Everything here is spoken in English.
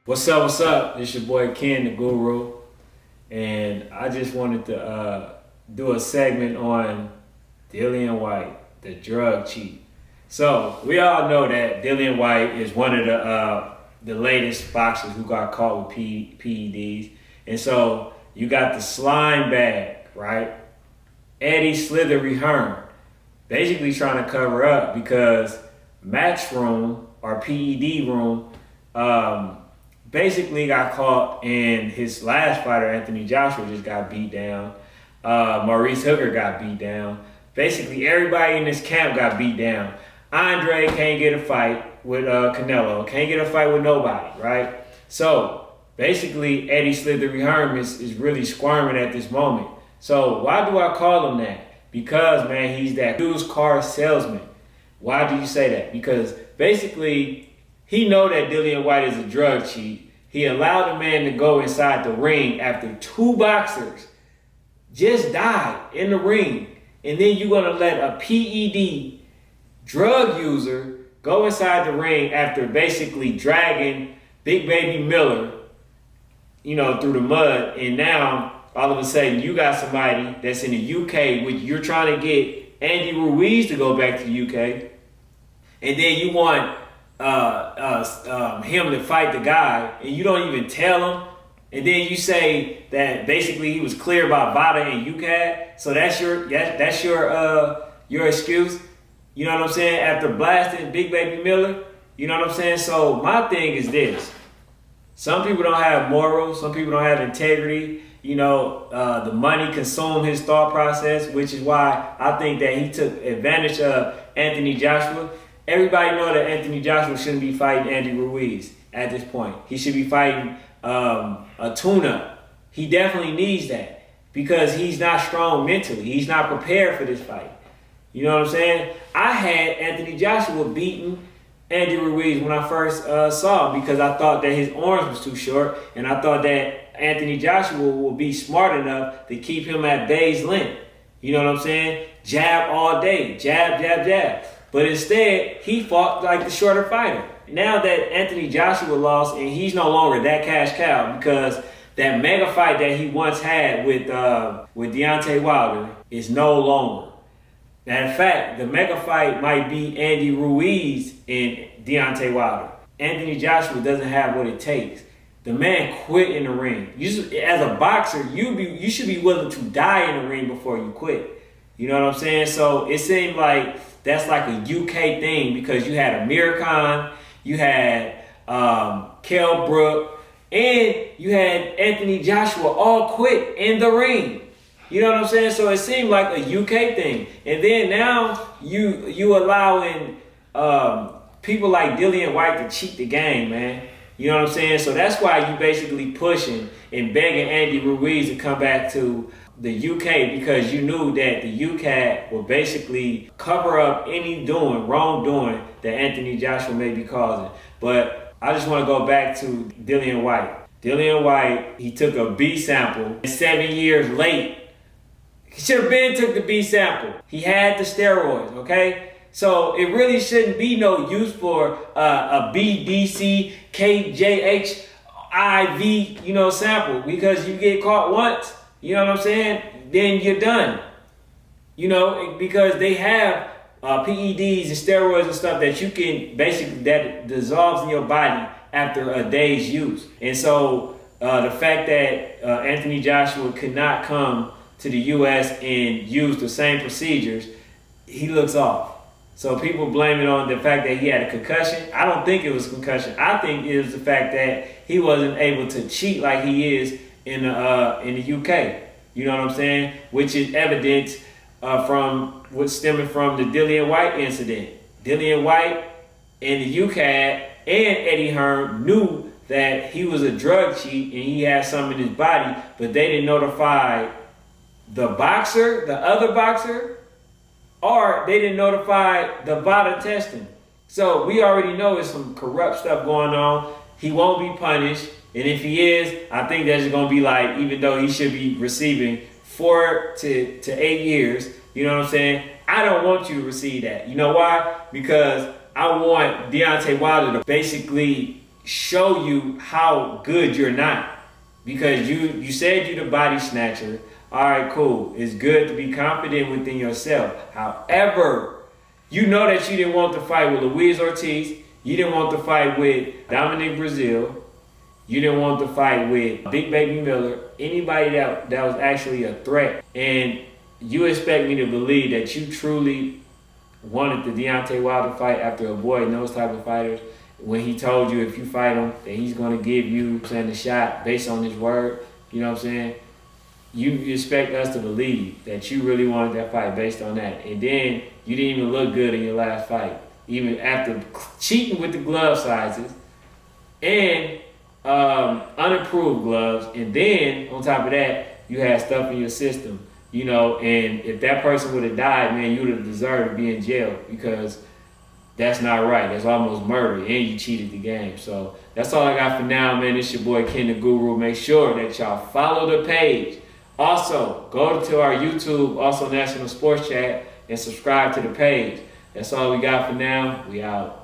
What's up? What's up? It's your boy Ken, the Guru, and I just wanted to do a segment on Dillian Whyte, the drug cheat. So we all know that Dillian Whyte is one of the latest boxers who got caught with PEDs, and so you got the slime bag, right? Eddie Slithery Hearn, basically trying to cover up because Matchroom or PED Room. Basically got caught, and his last fighter, Anthony Joshua, just got beat down. Maurice Hooker got beat down. Basically, everybody in this camp got beat down. Andre can't get a fight with Canelo. Can't get a fight with nobody, right? So, basically, Eddie Slithery Hearn is really squirming at this moment. So, why do I call him that? Because, man, he's that used car salesman. Why do you say that? Because, basically, he know that Dillian Whyte is a drug cheat. He allowed the man to go inside the ring after two boxers just died in the ring. And then you're going to let a PED drug user go inside the ring after basically dragging Big Baby Miller, through the mud. And now, all of a sudden, you got somebody that's in the UK, which you're trying to get Andy Ruiz to go back to the UK. And then you want him to fight the guy, and you don't even tell him, and then you say that basically he was clear about VADA and UCAD, so that's your excuse. You know what I'm saying? After blasting Big Baby Miller, you know what I'm saying? So my thing is this: some people don't have morals, some people don't have integrity. The money consumed his thought process, which is why I think that he took advantage of Anthony Joshua. Everybody know that Anthony Joshua shouldn't be fighting Andy Ruiz at this point. He should be fighting a tune-up. He definitely needs that because he's not strong mentally. He's not prepared for this fight. You know what I'm saying? I had Anthony Joshua beating Andy Ruiz when I first saw him because I thought that his arms was too short, and I thought that Anthony Joshua will be smart enough to keep him at bay's length. You know what I'm saying? Jab all day. Jab, jab, jab. But instead, he fought like the shorter fighter. Now that Anthony Joshua lost, and he's no longer that cash cow because that mega fight that he once had with Deontay Wilder is no longer. Now, in fact, the mega fight might be Andy Ruiz and Deontay Wilder. Anthony Joshua doesn't have what it takes. The man quit in the ring. As a boxer, you should be willing to die in the ring before you quit. You know what I'm saying? So it seemed like that's like a UK thing because you had Amir Khan, you had Kell Brook, and you had Anthony Joshua all quit in the ring. You know what I'm saying? So it seemed like a UK thing. And then now you allowing people like Dillian Whyte to cheat the game, man. You know what I'm saying? So that's why you basically pushing and begging Andy Ruiz to come back to the UK because you knew that the UK will basically cover up any wrongdoing that Anthony Joshua may be causing. But I just want to go back to Dillian Whyte. Dillian Whyte, he took a B sample 7 years late. He should have been took the B sample. He had the steroids, okay? So it really shouldn't be no use for a BDC, KJH, IV, sample because you get caught once. You know what I'm saying? Then you're done. Because they have PEDs and steroids and stuff that you can that dissolves in your body after a day's use. And so the fact that Anthony Joshua could not come to the U.S. and use the same procedures, he looks off. So people blame it on the fact that he had a concussion. I don't think it was concussion. I think it was the fact that he wasn't able to cheat like he is in the UK. You know what I'm saying? Which is evidence from what's stemming from the Dillian Whyte incident. Dillian Whyte and the UCAD and Eddie Hearn knew that he was a drug cheat and he had some in his body, but they didn't notify the other boxer, or they didn't notify the VADA testing. So we already know there's some corrupt stuff going on. He won't be punished. And if he is, I think that's going to be like, even though he should be receiving 4 to 8 years, you know what I'm saying? I don't want you to receive that. You know why? Because I want Deontay Wilder to basically show you how good you're not. Because you said you're the body snatcher. All right, cool. It's good to be confident within yourself. However, you know that you didn't want to fight with Luis Ortiz. You didn't want to fight with Dominic Brazil. You didn't want to fight with Big Baby Miller. Anybody that was actually a threat. And you expect me to believe that you truly wanted the Deontay Wilder fight after avoiding those type of fighters, when he told you if you fight him, that he's going to give you the shot based on his word. You know what I'm saying? You expect us to believe that you really wanted that fight based on that. And then you didn't even look good in your last fight, even after cheating with the glove sizes and unapproved gloves. And then on top of that, you had stuff in your system. You know, and if that person would have died, man, you would have deserved to be in jail, because that's not right. That's almost murder, and you cheated the game. So that's all I got for now, man. It's your boy Ken the Guru. Make sure that y'all follow the page. Also, go to our YouTube, also National Sports Chat, and subscribe to the page. That's all we got for now. We out.